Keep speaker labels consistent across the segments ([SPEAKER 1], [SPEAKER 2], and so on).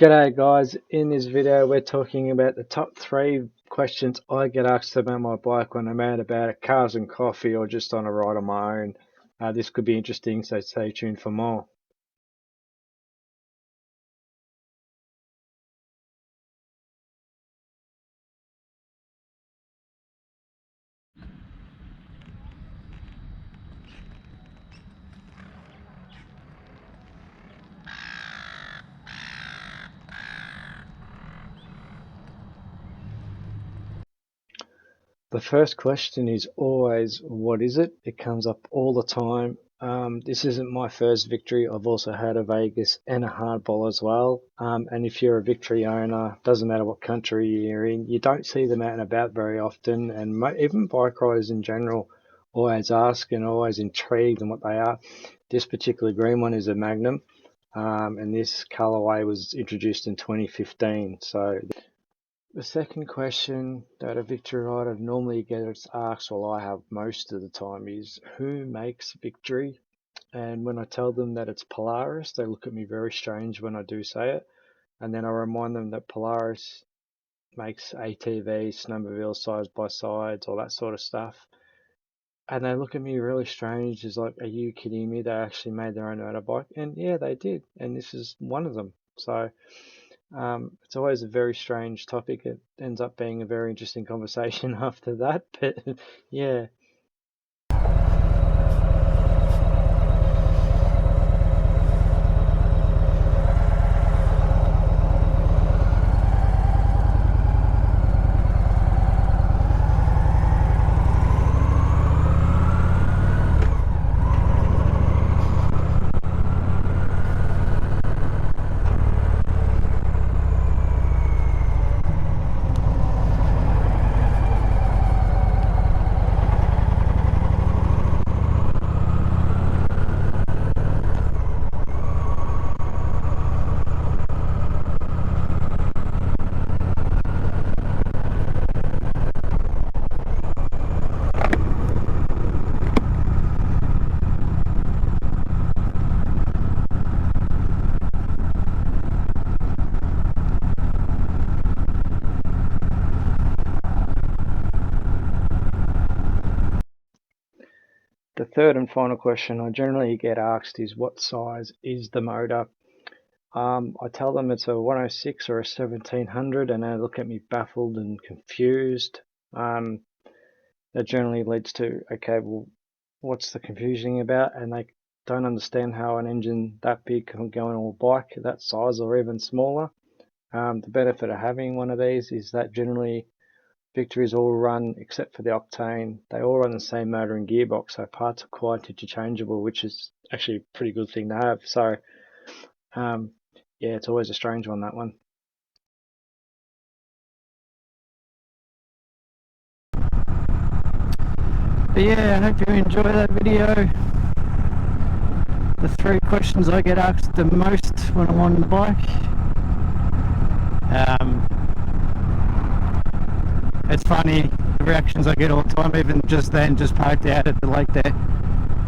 [SPEAKER 1] G'day guys, in this video we're talking about the top 3 questions I get asked about my bike when I'm out about it, cars and coffee or just on a ride on my own. This could be interesting, so stay tuned for more. The first question is always, what is it? It comes up all the time. This isn't my first Victory. I've also had a Vegas and a hardball as well. And if you're a Victory owner, doesn't matter what country you're in, you don't see them out and about very often. And even bike riders in general always ask and always intrigued in what they are. This particular green one is a Magnum. And this colorway was introduced in 2015. So the second question that a Victory rider normally gets asked, well, I have most of the time, is who makes Victory? And when I tell them that it's Polaris, they look at me very strange when I do say it. And then I remind them that Polaris makes ATVs, snowmobiles, side-by-sides, all that sort of stuff. And they look at me really strange, is like, are you kidding me? They actually made their own motorbike. And yeah, they did. And this is one of them. So it's always a very strange topic. It ends up being a very interesting conversation after that, but yeah. The third and final question I generally get asked is, what size is the motor? I tell them it's a 106 or a 1700, and they look at me baffled and confused. That generally leads to, okay, well, what's the confusion about? And they don't understand how an engine that big can go on a bike that size or even smaller. The benefit of having one of these is that generally Victories all run, except for the octane, they all run the same motor and gearbox, so parts are quite interchangeable, which is actually a pretty good thing to have. So yeah, it's always a strange one, that one.
[SPEAKER 2] But yeah, I hope you enjoy that video. The 3 questions I get asked the most when I'm on the bike. It's funny, the reactions I get all the time, even just then, just parked out at the lake there.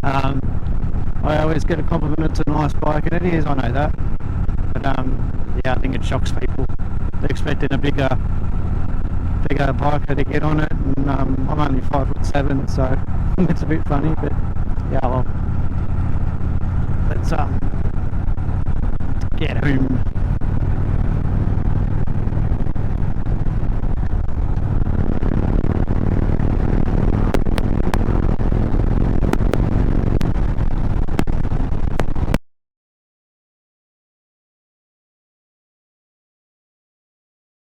[SPEAKER 2] I always get a compliment, it's a nice bike, and it is, I know that. But yeah, I think it shocks people. They're expecting a bigger biker to get on it, and I'm only 5'7", so it's a bit funny, but yeah, well, let's get home.